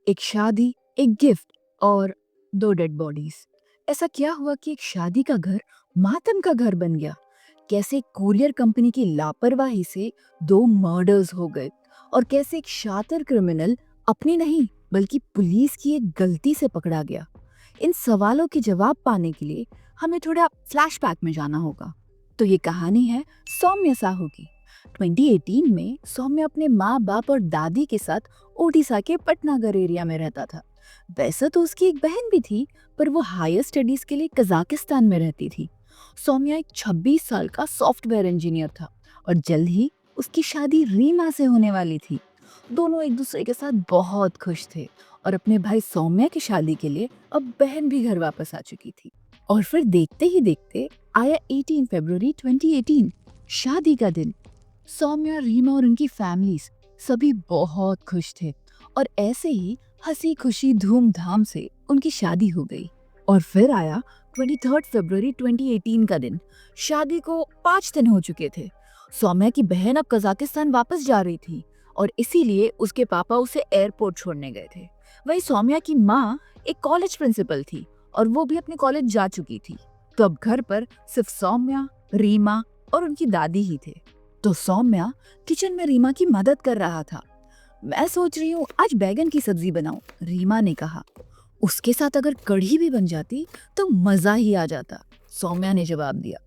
एक शादी, एक गिफ्ट और दो डेड बॉडीज। ऐसा क्या हुआ कि एक शादी का घर मातम का घर बन गया? कैसे कुरियर कंपनी की लापरवाही से दो मर्डर्स हो गए? और कैसे एक शातिर क्रिमिनल अपनी नहीं बल्कि पुलिस की एक गलती से पकड़ा गया? इन सवालों के जवाब पाने के लिए हमें थोड़ा फ्लैशबैक में जाना होगा। तो ये कहानी है सौम्य साहू की। 2018 में सौम्य अपने माँ बाप और दादी के साथ ओडिशा के पटनागर एरिया में रहता था। वैसे तो उसकी एक बहन भी थी, पर वो हायर स्टडीज के लिए कजाकिस्तान में रहती थी। सौम्या एक 26 साल का सॉफ्टवेयर इंजीनियर था और जल्द ही उसकी शादी रीमा से होने वाली थी। दोनों एक दूसरे के साथ बहुत खुश थे और अपने भाई सौम्या की शादी के लिए अब बहन भी घर वापस आ चुकी थी। और फिर देखते ही देखते आया 18 फरवरी 2018, शादी का दिन। सौम्या, रीमा और उनकी फैमिलीज सभी बहुत खुश थे और ऐसे ही हंसी खुशी धूमधाम से उनकी शादी हो गई। और फिर आया 23 फरवरी 2018 का दिन। शादी को 5 दिन हो चुके थे। सौम्या की बहन अब कजाकिस्तान वापस जा रही थी और इसीलिए उसके पापा उसे एयरपोर्ट छोड़ने गए थे। वही सौम्या की माँ एक कॉलेज प्रिंसिपल थी और वो भी अपने कॉलेज जा चुकी थी। तो अब घर पर सिर्फ सौम्या, रीमा और उनकी दादी ही थे। तो सौम्या किचन में रीमा की मदद कर रहा था। मैं सोच रही हूँ आज बैगन की सब्जी बनाऊं, रीमा ने कहा। उसके साथ अगर कढ़ी भी बन जाती तो मजा ही आ जाता, सौम्या ने जवाब दिया।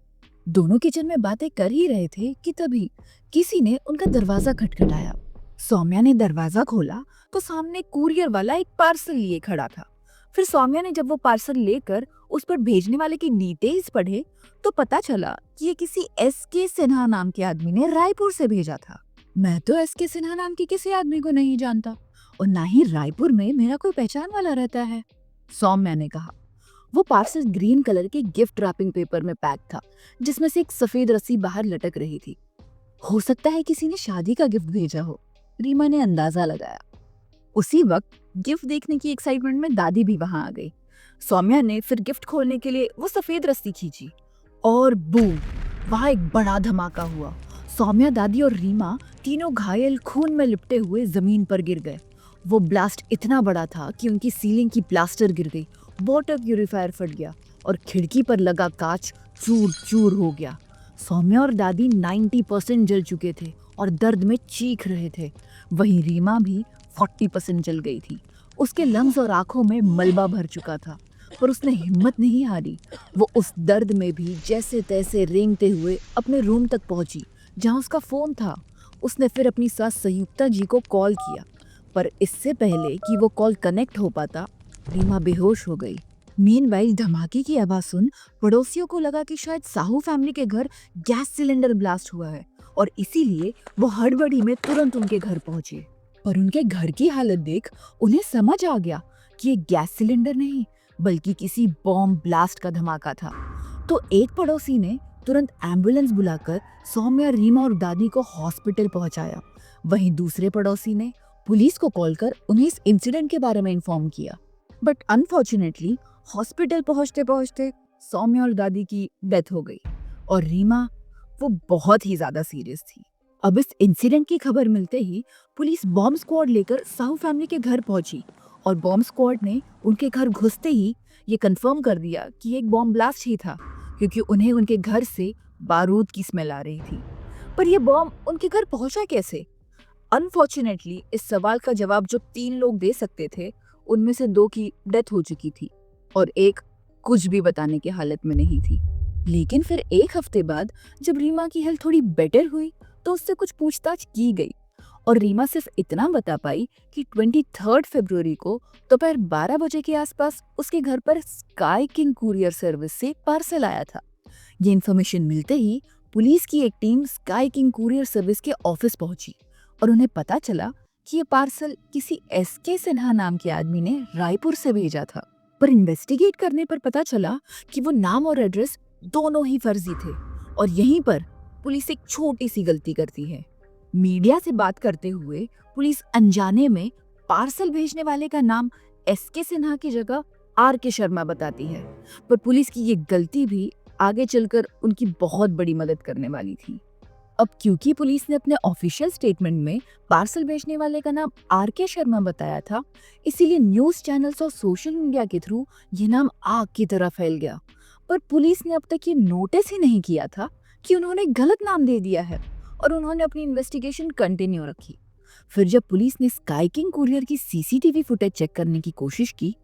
दोनों किचन में बातें कर ही रहे थे कि तभी किसी ने उनका दरवाजा खटखटाया। सौम्या ने दरवाजा खोला तो सामने कुरियर वाला एक पार्सल लिए खड़ा था। फिर सौम्या ने जब वो पार्सल लेकर उस पर भेजने वाले की डिटेल्स पढ़े तो पता चला कि ये किसी एस.के. सिन्हा नाम के आदमी ने रायपुर से भेजा था। मैं तो एस.के. सिन्हा नाम के किसी आदमी को नहीं जानता और ना ही रायपुर में मेरा कोई पहचान वाला रहता है, सौम्या ने कहा। वो पार्सल ग्रीन कलर के गिफ्ट रैपिंग पेपर में पैक था, जिसमें से एक सफेद रस्सी बाहर लटक रही थी। हो सकता है किसी ने शादी का गिफ्ट भेजा हो, रीमा ने अंदाजा लगाया। उसी वक्त गिफ्ट देखने की एक्साइटमेंट में दादी भी वहां आ गई। सौम्या ने फिर गिफ्ट खोलने के लिए वो सफेद रस्सी खींची और बूम, वहां एक बड़ा धमाका हुआ। सौम्या, दादी और रीमा तीनों घायल खून में लिपटे हुए जमीन पर गिर गए। वो ब्लास्ट इतना बड़ा था कि उनकी सीलिंग की प्लास्टर गिर गई, वाटर प्यूरिफायर फट गया और खिड़की पर लगा कांच चूर चूर हो गया। सौम्या और दादी 90% जल चुके थे और दर्द में चीख रहे थे। वहीं रीमा भी 40% जल गई थी। उसके लंग्स और आंखों में मलबा भर चुका था, पर उसने हिम्मत नहीं हारी। वो उस दर्द में भी जैसे तैसे रेंगते हुए अपने रूम तक पहुंची, जहां उसका फोन था। उसने फिर अपनी सास संयुक्ता जी को कॉल किया, पर इससे पहले कि वो कॉल कनेक्ट हो पाता, रीमा बेहोश हो गई। मीनवाइल धमाके की आवाज सुन पड़ोसियों को लगा कि शायद साहू फैमिली के घर गैस सिलेंडर ब्लास्ट हुआ है और इसीलिए वो हड़बड़ी में तुरंत उनके घर पहुंचे। पर उनके घर की हालत देख उन्हें समझ आ गया कि ये गैस सिलेंडर नहीं बल्कि किसी बॉम्ब ब्लास्ट का धमाका था। तो एक पड़ोसी ने तुरंत एम्बुलेंस बुलाकर सौम्या, रीमा और दादी को हॉस्पिटल पहुंचाया। वहीं दूसरे पड़ोसी ने पुलिस को कॉल कर उन्हें इस इंसिडेंट के बारे में इन्फॉर्म किया। बट अनफॉर्चुनेटली हॉस्पिटल पहुंचते पहुंचते सौम्या और दादी की डेथ हो गई और रीमा, वो बहुत ही ज्यादा सीरियस थी। अब इस इंसिडेंट की खबर मिलते ही पुलिस बॉम्ब स्क्वाड लेकर साहू फैमिली के घर पहुंची और बॉम्ब स्क्वाड ने उनके घर घुसते ही ये कंफर्म कर दिया कि ये एक बॉम्ब ब्लास्ट ही था, क्योंकि उन्हें उनके घर से बारूद की स्मेल आ रही थी। पर यह बॉम्ब उनके घर पहुंचा कैसे? अनफॉर्चुनेटली इस सवाल का जवाब जो 3 लोग दे सकते थे, उनमें से 2 की डेथ हो चुकी थी और एक कुछ भी बताने की हालत में नहीं थी। लेकिन फिर एक हफ्ते बाद जब रीमा की हेल्थ थोड़ी बेटर हुई तो उससे कुछ पूछताछ की गई और रीमा सिर्फ इतना बता पाई कि 23 फरवरी को दोपहर 12 बजे के आसपास उसके घर पर स्काई किंग कुरियर सर्विस से पार्सल आया था। ये इन्फॉर्मेशन मिलते ही पुलिस की एक team sky king courier service के ऑफिस पहुंची और उन्हें पता चला कि ये पार्सल किसी एस.के. सिन्हा नाम के आदमी ने रायपुर से भेजा था। पर इन्वेस्टिगेट करने पर पता चला कि वो नाम और एड्रेस दोनों ही फर्जी थे और यहीं पर पुलिस एक छोटी सी गलती करती है। मीडिया से बात करते हुए पुलिस अनजाने में पार्सल भेजने वाले का नाम एस.के. सिन्हा की जगह आर.के. शर्मा बताती है। पर पुलिस की ये गलती भी आगे चलकर उनकी बहुत बड़ी मदद करने वाली थी। अब क्योंकि पुलिस ने अपने ऑफिशियल स्टेटमेंट में पार्सल भेजने वाले का नाम आर.के. शर्मा बताया था, इसीलिए न्यूज़ चैनल्स और सोशल मीडिया के थ्रू ये नाम आग की तरह फैल गया। पर पुलिस ने अब तक ये नोटिस ही नहीं किया था कि उन्होंने गलत नाम दे दिया है और उन्होंने अपनी इन्वेस्टिगेशन कंटिन्यू रखी। फिर जब पुलिस ने स्काई किंग कुरियर की सीसीटीवी फुटेज चेक करने की कोशिश की,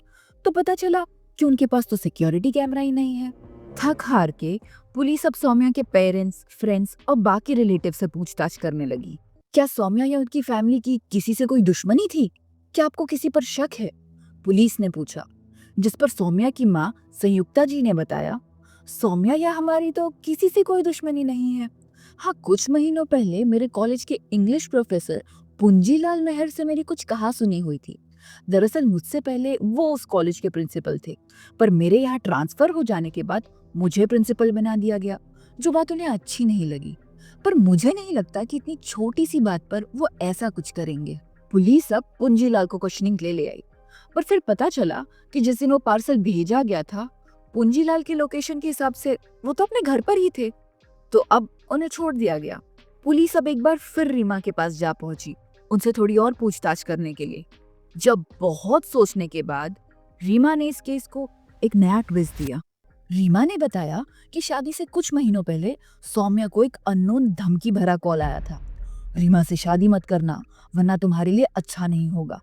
तो पता चला कि उनके पास तो सिक्योरिटी कैमरा ही नहीं है। थक हार के पुलिस अब सौम्या के पेरेंट्स, फ्रेंड्स और बाकी रिलेटिव से पूछताछ करने लगी। क्या सौम्या या उनकी फैमिली की किसी से कोई दुश्मनी थी? क्या आपको किसी पर शक है? पुलिस ने पूछा, जिस पर सौम्या की माँ संयुक्ता जी ने बताया, सौम्या या हमारी तो किसी से कोई दुश्मनी नहीं है। हाँ, कुछ महीनों पहले मेरे कॉलेज के इंग्लिश प्रोफेसर पुंजीलाल मेहर से मेरी कुछ कहा सुनी हुई थी। दरअसल मुझसे पहले वो उस कॉलेज के प्रिंसिपल थे, पर मेरे यहाँ ट्रांसफर हो जाने के बाद मुझे प्रिंसिपल बना दिया गया, जो बात उन्हें अच्छी नहीं लगी। पर मुझे नहीं लगता कि इतनी छोटी सी बात पर वो ऐसा कुछ करेंगे। पुलिस अब पुंजीलाल को क्वेश्चनिंग के लिए ले आई, पर फिर पता चला कि जिस दिन वो पार्सल भेजा गया था, पुंजीलाल की लोकेशन के हिसाब से वो तो अपने घर पर ही थे, तो अब उन्हें छोड़ दिया गया। पुलिस अब एक बार फिर रीमा के पास जा पहुंची, उनसे थोड़ी और पूछताछ करने के लिए। जब बहुत सोचने के बाद रीमा ने इस केस को एक नया ट्विस्ट दिया। रीमा ने बताया कि शादी से कुछ महीनों पहले सौम्या को एक अननोन धमकी भरा कॉल आया था, रीमा से शादी मत करना वरना तुम्हारे लिए अच्छा नहीं होगा।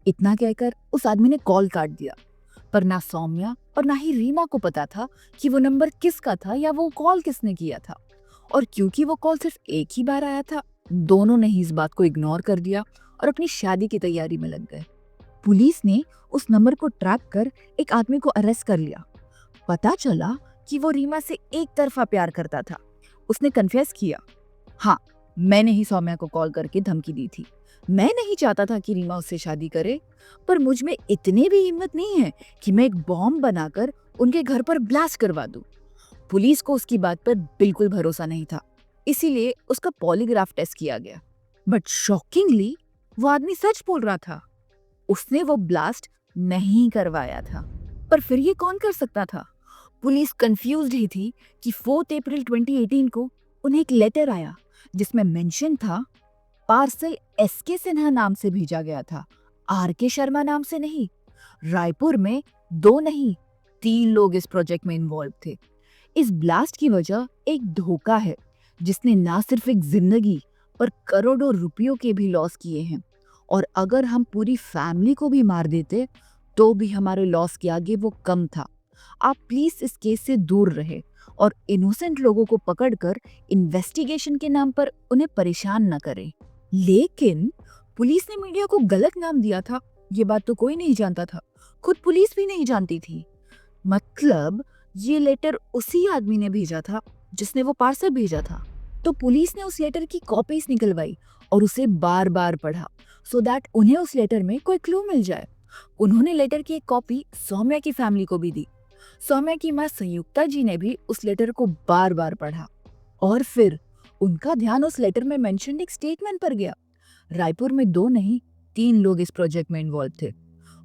इतना कहकर उस आदमी ने कॉल काट दिया। पर ना सौम्या और ना ही रीमा को पता था कि वो नंबर किसका था या वो कॉल किसने किया था। और क्योंकि वो कॉल सिर्फ एक ही बार आया था, दोनों ने ही इस बात को इग्नोर कर दिया और अपनी शादी की तैयारी में लग गए। पुलिस ने उस नंबर को ट्रैक कर एक आदमी को अरेस्ट कर लिया। पता चला कि वो रीमा से एक तरफा प्यार करता था। उसने कन्फेस किया, हाँ, मैंने ही सौम्या को कॉल करके धमकी दी थी। मैं नहीं चाहता था कि रीमा उससे शादी करे, पर मुझ में इतनी भी हिम्मत नहीं है कि मैं एक बॉम्ब बनाकर उनके घर पर ब्लास्ट करवा दूं। पुलिस को उसकी बात पर बिल्कुल भरोसा नहीं था, इसीलिए उसका पॉलीग्राफ टेस्ट किया गया। बट शॉकिंगली वो आदमी सच बोल रहा था, उसने वो ब्लास्ट नहीं करवाया था। पर फिर ये कौन कर सकता था? पुलिस कंफ्यूज्ड ही थी कि 4 अप्रैल 2018 को उन्हें एक लेटर आया जिसमें मेंशन था पार्सल एस.के. सिन्हा नाम से भेजा गया था, आर.के. शर्मा नाम से नहीं। रायपुर में 2 नहीं 3 लोग इस प्रोजेक्ट में इन्वॉल्व थे। इस ब्लास्ट की वजह एक धोखा है जिसने ना सिर्फ एक जिंदगी पर करोड़ों रुपयों के भी लॉस किए हैं। और अगर हम पूरी फैमिली को भी मार देते तो भी हमारे लॉस के आगे वो कम था। आप प्लीज इस केस से दूर रहे और इनोसेंट लोगों को पकड़कर इन्वेस्टिगेशन के नाम पर उन्हें परेशान न करें। लेकिन पुलिस ने मीडिया को गलत नाम दिया था, ये बात तो कोई नहीं जानता था, खुद पुलिस भी नहीं जानती थी। मतलब ये लेटर उसी आदमी ने भेजा था जिसने वो पार्सल भेजा था। तो पुलिस ने उस लेटर की कॉपीज निकलवाई और उसे बार बार पढ़ा सो दैट उन्हें उस लेटर में कोई क्लू मिल जाए। उन्होंने लेटर की एक कॉपी सौम्या की फैमिली को भी दी। सौम्या की माँ संयुक्ता जी ने भी उस लेटर को बार बार पढ़ा और फिर उनका ध्यान उस लेटर में मेंशन्ड एक स्टेटमेंट पर गया। रायपुर में 2 नहीं 3 लोग इस प्रोजेक्ट में इन्वॉल्व थे।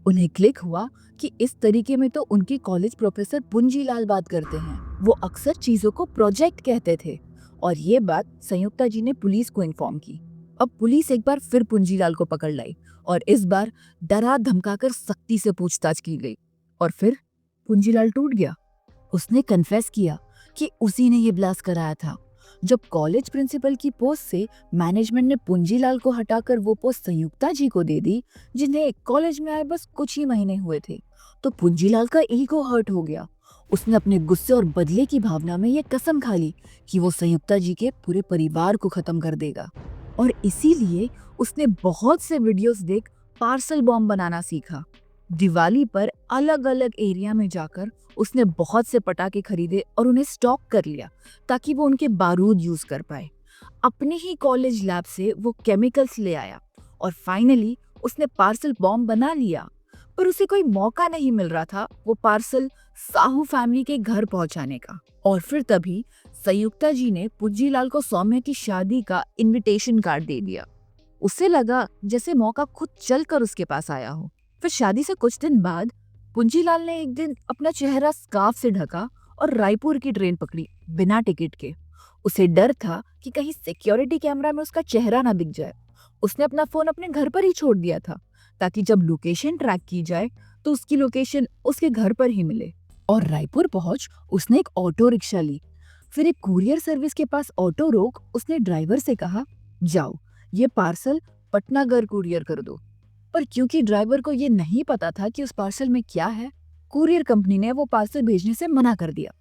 उन्हें क्लिक हुआ कि इस तरीके में तो उनके कॉलेज प्रोफेसर पुंजीलाल बात करते हैं। वो अक्सर चीजों को प्रोजेक्ट कहते थे और ये बात संयुक्ता जी ने पुलिस को इन्फॉर्म की। अब पुलिस एक बार फिर पुंजीलाल को पकड़ लाई और इस बार डरा धमकाकर सख्ती से पूछताछ की गई। और फिर पुंजीलाल टूट गया। उसने कन्फेस किया कि उसी ने ये ब्लास्ट कराया था। जब कॉलेज प्रिंसिपल की पोस्ट से मैनेजमेंट ने पुंजीलाल को हटाकर वो पोस्ट संयुक्ता जी को दे दी, जिन्हें कॉलेज में आए बस कुछ ही महीने हुए थे, तो पुंजीलाल का ईगो हर्ट हो गया। उसने अपने गुस्से और बदले की भावना में ये कसम खा ली कि वो संयुक्ता जी के पूरे परिवार को खत्म कर देगा। और इसीलिए उसने बहुत से वीडियोस देख पार्सल बॉम्ब बनाना सीखा। दिवाली पर अलग अलग एरिया में जाकर उसने बहुत से पटाखे खरीदे और उन्हें स्टॉक कर लिया ताकि वो उनके बारूद यूज कर पाए। अपने ही कॉलेज लैब से वो केमिकल्स ले आया और फाइनली उसने पार्सल बॉम्ब बना लिया। पर उसे कोई मौका नहीं मिल रहा था वो पार्सल साहू फैमिली के घर पहुंचाने का। और फिर तभी संयुक्ता जी ने पुंजीलाल को सौम्या की शादी का इनविटेशन कार्ड दे दिया। उसे लगा जैसे मौका खुद चलकर उसके पास आया हो। फिर शादी से कुछ दिन बाद पुंजीलाल ने एक दिन अपना चेहरा स्कार्फ से ढका और रायपुर की ट्रेन पकड़ी बिना टिकट के। उसे डर था कि कहीं सिक्योरिटी कैमरा में उसका चेहरा ना दिख जाए। उसने अपना फोन अपने घर पर ही छोड़ दिया था ताकि जब लोकेशन ट्रैक की जाए तो उसकी लोकेशन उसके घर पर ही मिले। और रायपुर पहुंच उसने एक ऑटो रिक्शा ली। फिर एक कुरियर सर्विस के पास ऑटो रोक उसने ड्राइवर से कहा, जाओ ये पार्सल पटनागर कुरियर कर दो। पर क्योंकि ड्राइवर को ये नहीं पता था कि उस पार्सल में क्या है, कुरियर कंपनी ने वो पार्सल भेजने से मना कर दिया।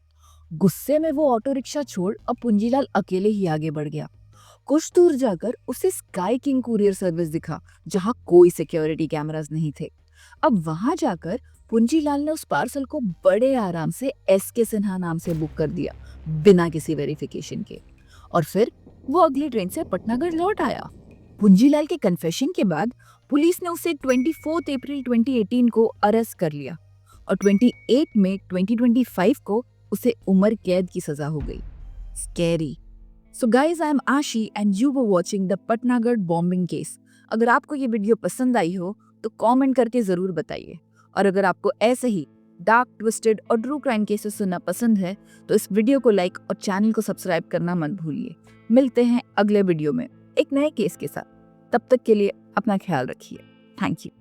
गुस्से में वो ऑटो रिक्शा छोड़ अब पुंजीलाल अकेले ही आगे बढ़ गया। कुछ दूर जाकर उसे स्काई किंग कुरियर सर्विस दिखा जहां कोई सिक्योरिटी कैमरास नहीं थे। अब वहां जाकर पुंजीलाल ने उस पार्सल को बड़े आराम से एसके सिन्हा नाम से बुक कर दिया, बिना किसी वेरिफिकेशन के। और फिर वो अगली ट्रेन से पटनागर लौट आया। पुंजीलाल के कन्फेशन के बाद पुलिस ने उसे 24 अप्रैल 2018 को अरेस्ट कर लिया और 28 मई 2025 को उसे उम्र कैद की सजा हो गई। Scary. So guys, I am Ashi and you were watching the Patnagarh bombing case. अगर आपको ये वीडियो पसंद आई हो तो कमेंट करके जरूर बताइए। और अगर आपको ऐसे ही डार्क, ट्विस्टेड और ट्रू क्राइम केसेस सुनना पसंद है तो इस वीडियो को लाइक और चैनल को सब्सक्राइब करना मत भूलिए। मिलते हैं अगले वीडियो में एक नए केस के साथ। तब तक के लिए अपना ख्याल रखिए। Thank you.